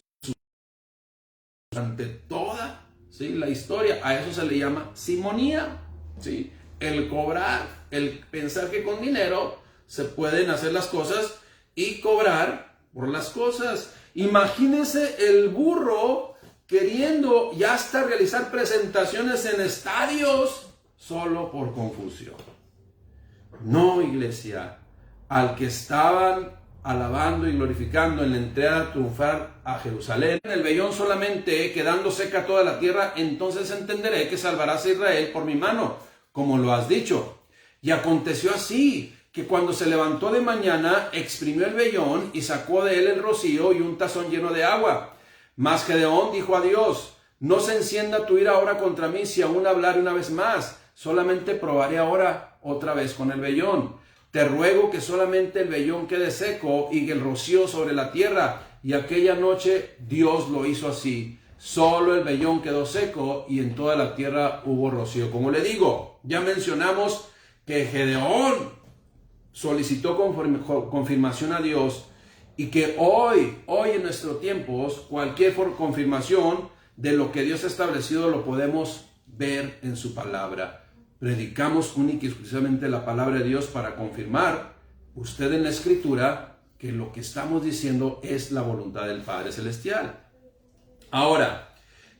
Speaker 1: durante toda, ¿sí?, la historia. A eso se le llama simonía, ¿sí? El cobrar, el pensar que con dinero se pueden hacer las cosas y cobrar por las cosas. Imagínense el burro queriendo ya hasta realizar presentaciones en estadios solo por confusión. No, iglesia, al que estaban alabando y glorificando en la entrada triunfal a Jerusalén, en el vellón solamente quedando seca toda la tierra, entonces entenderé que salvarás a Israel por mi mano, como lo has dicho. Y aconteció así, que cuando se levantó de mañana, exprimió el vellón y sacó de él el rocío y un tazón lleno de agua. Mas Gedeón dijo a Dios: no se encienda tu ira ahora contra mí si aún hablaré una vez más, solamente probaré ahora otra vez con el vellón. Te ruego que solamente el vellón quede seco y el rocío sobre la tierra. Y aquella noche Dios lo hizo así. Solo el vellón quedó seco y en toda la tierra hubo rocío. Como le digo, ya mencionamos que Gedeón solicitó confirmación a Dios y que hoy en nuestros tiempos, cualquier confirmación de lo que Dios ha establecido lo podemos ver en su palabra. Predicamos única y exclusivamente la palabra de Dios para confirmar usted en la Escritura que lo que estamos diciendo es la voluntad del Padre Celestial. Ahora,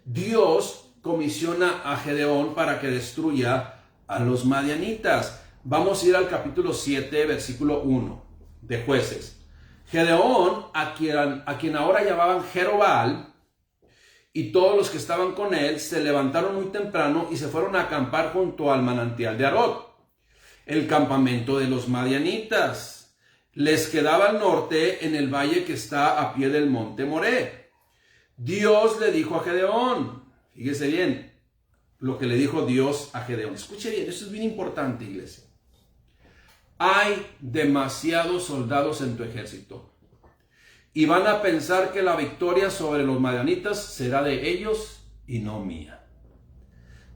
Speaker 1: Dios comisiona a Gedeón para que destruya a los madianitas. Vamos a ir al capítulo 7, versículo 1 de Jueces. Gedeón, a quien ahora llamaban Jerobal, y todos los que estaban con él se levantaron muy temprano y se fueron a acampar junto al manantial de Arot, el campamento de los madianitas. Les quedaba al norte en el valle que está a pie del monte Moré. Dios le dijo a Gedeón, fíjese bien lo que le dijo Dios a Gedeón. Escuche bien, esto es bien importante, iglesia. Hay demasiados soldados en tu ejército y van a pensar que la victoria sobre los madianitas será de ellos y no mía.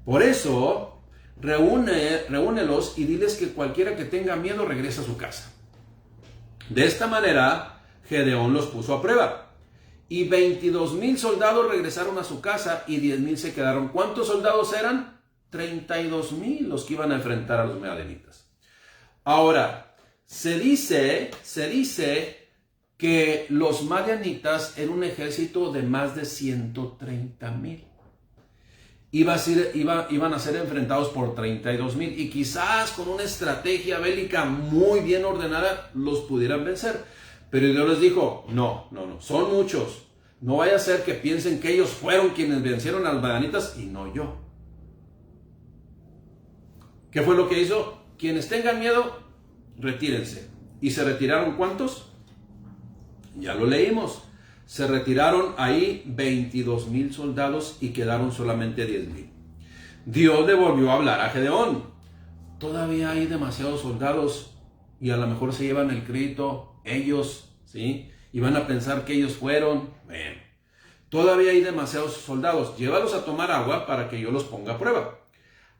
Speaker 1: Por eso, reúnelos y diles que cualquiera que tenga miedo regrese a su casa. De esta manera, Gedeón los puso a prueba. Y 22,000 soldados regresaron a su casa y 10,000 se quedaron. ¿Cuántos soldados eran? 32,000 los que iban a enfrentar a los madianitas. Ahora, se dice que los madianitas eran un ejército de más de 130,000. Iban a ser enfrentados por 32,000 y quizás con una estrategia bélica muy bien ordenada los pudieran vencer. Pero Dios les dijo, no, son muchos. No vaya a ser que piensen que ellos fueron quienes vencieron a los madianitas y no yo. ¿Qué fue lo que hizo? Quienes tengan miedo, retírense. ¿Y se retiraron cuántos? Ya lo leímos. Se retiraron ahí 22,000 soldados y quedaron solamente 10,000. Dios le volvió a hablar a Gedeón. Todavía hay demasiados soldados y a lo mejor se llevan el crédito ellos, ¿sí? Y van a pensar que ellos fueron. Bueno, todavía hay demasiados soldados. Llévalos a tomar agua para que yo los ponga a prueba.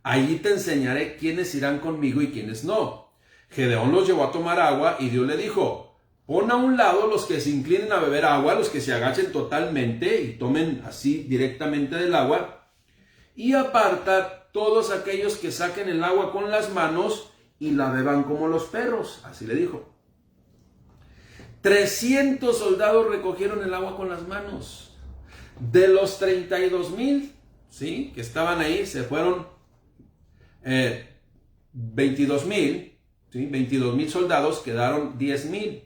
Speaker 1: Allí te enseñaré quiénes irán conmigo y quiénes no. Gedeón los llevó a tomar agua y Dios le dijo, pon a un lado los que se inclinen a beber agua, los que se agachen totalmente y tomen así directamente del agua, y aparta todos aquellos que saquen el agua con las manos y la beban como los perros. Así le dijo. 300 soldados recogieron el agua con las manos. De los 32,000, ¿sí?, que estaban ahí, se fueron 22,000, ¿sí? 22,000 soldados, quedaron 10,000.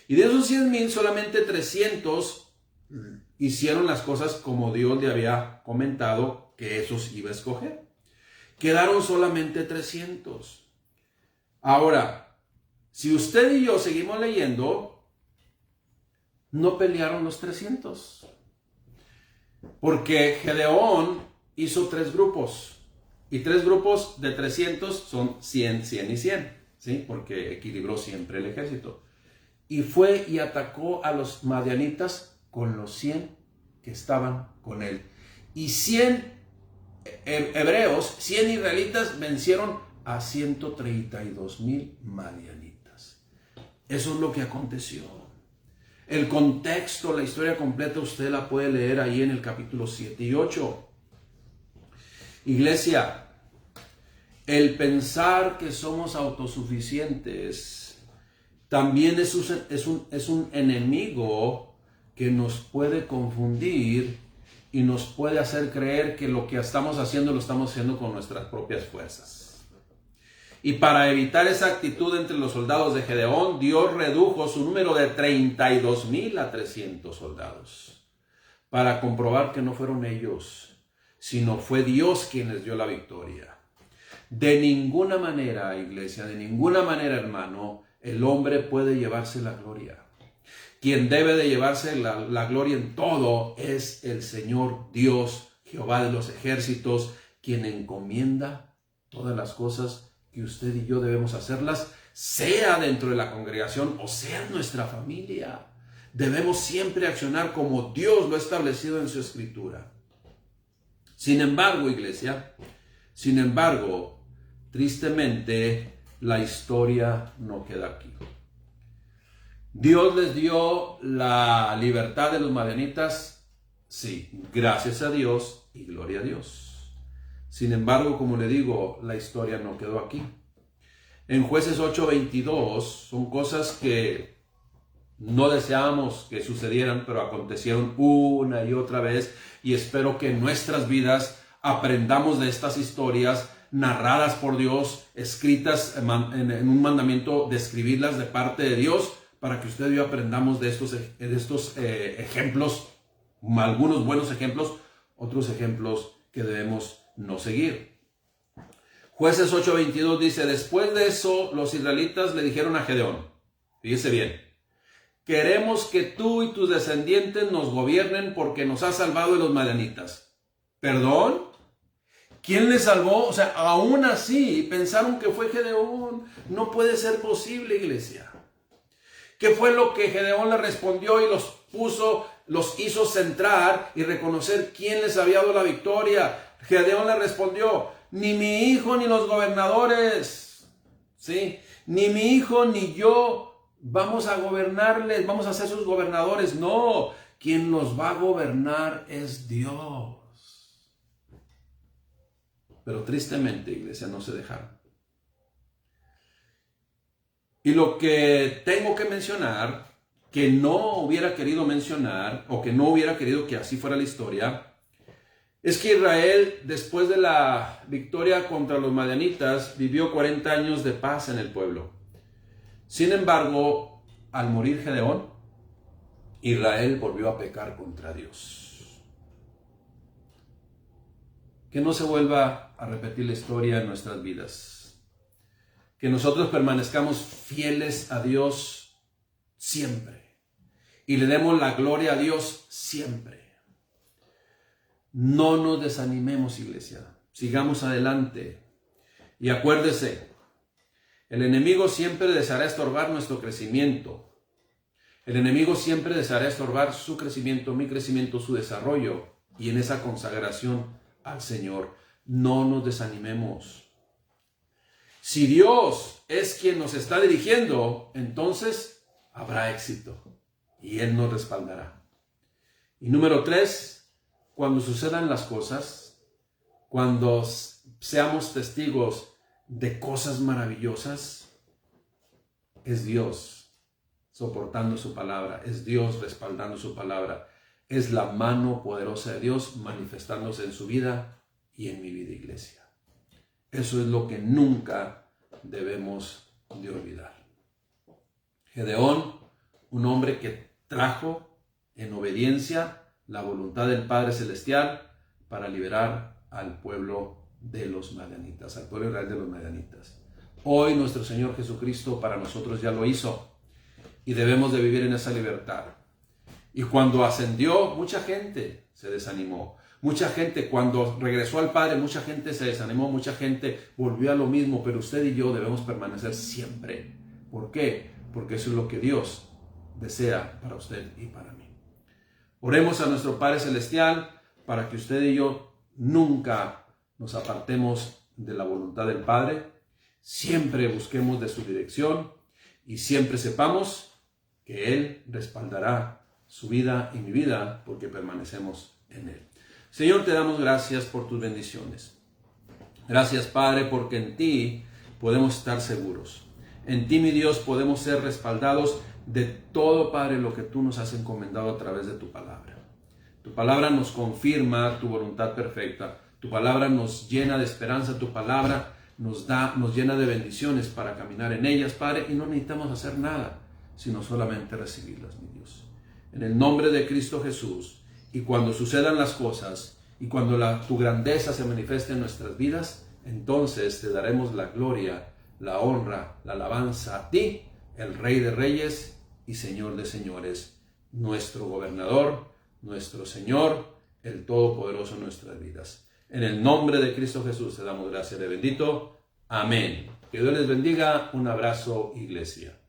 Speaker 1: Y de esos 100,000, solamente 300 hicieron las cosas como Dios le había comentado que esos iba a escoger. Quedaron solamente 300. Ahora, si usted y yo seguimos leyendo, no pelearon los 300. Porque Gedeón hizo 3 grupos. Y 3 grupos de 300 son 100, 100 y 100. ¿Sí? Porque equilibró siempre el ejército. Y fue y atacó a los madianitas con los 100 que estaban con él. Y 100 hebreos, 100 israelitas vencieron a 132,000 madianitas. Eso es lo que aconteció. El contexto, la historia completa, usted la puede leer ahí en el capítulo 7 y 8. Iglesia, el pensar que somos autosuficientes también es un enemigo que nos puede confundir y nos puede hacer creer que lo que estamos haciendo lo estamos haciendo con nuestras propias fuerzas. Y para evitar esa actitud entre los soldados de Gedeón, Dios redujo su número de 32,000 a 300 soldados, para comprobar que no fueron ellos, sino fue Dios quien les dio la victoria. De ninguna manera, iglesia, de ninguna manera, hermano, el hombre puede llevarse la gloria. Quien debe de llevarse la gloria en todo es el Señor Dios, Jehová de los ejércitos, quien encomienda todas las cosas que usted y yo debemos hacerlas, sea dentro de la congregación o sea en nuestra familia. Debemos siempre accionar como Dios lo ha establecido en su escritura. Sin embargo, iglesia, tristemente, la historia no queda aquí. Dios les dio la libertad de los madianitas, sí, gracias a Dios y gloria a Dios. Sin embargo, como le digo, la historia no quedó aquí. En Jueces 8:22 son cosas que no deseábamos que sucedieran, pero acontecieron una y otra vez, y espero que en nuestras vidas aprendamos de estas historias narradas por Dios, escritas en un mandamiento de escribirlas de parte de Dios, para que usted y yo aprendamos de estos ejemplos, algunos buenos ejemplos, otros ejemplos que debemos no seguir. Jueces 8:22 dice: después de eso los israelitas le dijeron a Gedeón, fíjese bien, queremos que tú y tus descendientes nos gobiernen porque nos has salvado de los madianitas. ¿Perdón? ¿Quién les salvó? O sea, aún así pensaron que fue Gedeón. No puede ser posible, iglesia. ¿Qué fue lo que Gedeón le respondió y los hizo centrar y reconocer quién les había dado la victoria? Gedeón le respondió: ni mi hijo ni los gobernadores, ¿sí? Ni mi hijo ni yo vamos a gobernarles, vamos a ser sus gobernadores. No, quien los va a gobernar es Dios. Pero tristemente, iglesia, no se dejaron. Y lo que tengo que mencionar, que no hubiera querido mencionar, o que no hubiera querido que así fuera la historia, es que Israel, después de la victoria contra los madianitas, vivió 40 años de paz en el pueblo. Sin embargo, al morir Gedeón, Israel volvió a pecar contra Dios. Que no se vuelva a repetir la historia en nuestras vidas. Que nosotros permanezcamos fieles a Dios siempre. Y le demos la gloria a Dios siempre. No nos desanimemos, iglesia. Sigamos adelante. Y acuérdese, el enemigo siempre deseará estorbar nuestro crecimiento. El enemigo siempre deseará estorbar su crecimiento, mi crecimiento, su desarrollo. Y en esa consagración al Señor, no nos desanimemos. Si Dios es quien nos está dirigiendo, entonces habrá éxito y Él nos respaldará. Y número 3, cuando sucedan las cosas, cuando seamos testigos de cosas maravillosas, es Dios soportando su palabra, es Dios respaldando su palabra, es la mano poderosa de Dios manifestándose en su vida y en mi vida, iglesia. Eso es lo que nunca debemos de olvidar. Gedeón, un hombre que trajo en obediencia la voluntad del Padre Celestial para liberar al pueblo de los madianitas, al pueblo israel de los madianitas. Hoy nuestro Señor Jesucristo para nosotros ya lo hizo y debemos de vivir en esa libertad. Y cuando ascendió, mucha gente se desanimó. Mucha gente, cuando regresó al Padre, mucha gente se desanimó, mucha gente volvió a lo mismo, pero usted y yo debemos permanecer siempre. ¿Por qué? Porque eso es lo que Dios desea para usted y para mí. Oremos a nuestro Padre Celestial para que usted y yo nunca nos apartemos de la voluntad del Padre, siempre busquemos de su dirección y siempre sepamos que Él respaldará su vida y mi vida porque permanecemos en Él. Señor, te damos gracias por tus bendiciones. Gracias, Padre, porque en ti podemos estar seguros. En ti, mi Dios, podemos ser respaldados de todo, Padre, lo que tú nos has encomendado a través de tu palabra. Tu palabra nos confirma tu voluntad perfecta. Tu palabra nos llena de esperanza. Tu palabra nos llena de bendiciones para caminar en ellas, Padre, y no necesitamos hacer nada, sino solamente recibirlas, mi Dios. En el nombre de Cristo Jesús, y cuando sucedan las cosas, y cuando tu grandeza se manifieste en nuestras vidas, entonces te daremos la gloria, la honra, la alabanza a ti, el Rey de Reyes y Señor de Señores, nuestro Gobernador, nuestro Señor, el Todopoderoso en nuestras vidas. En el nombre de Cristo Jesús te damos gracias de bendito. Amén. Que Dios les bendiga. Un abrazo, iglesia.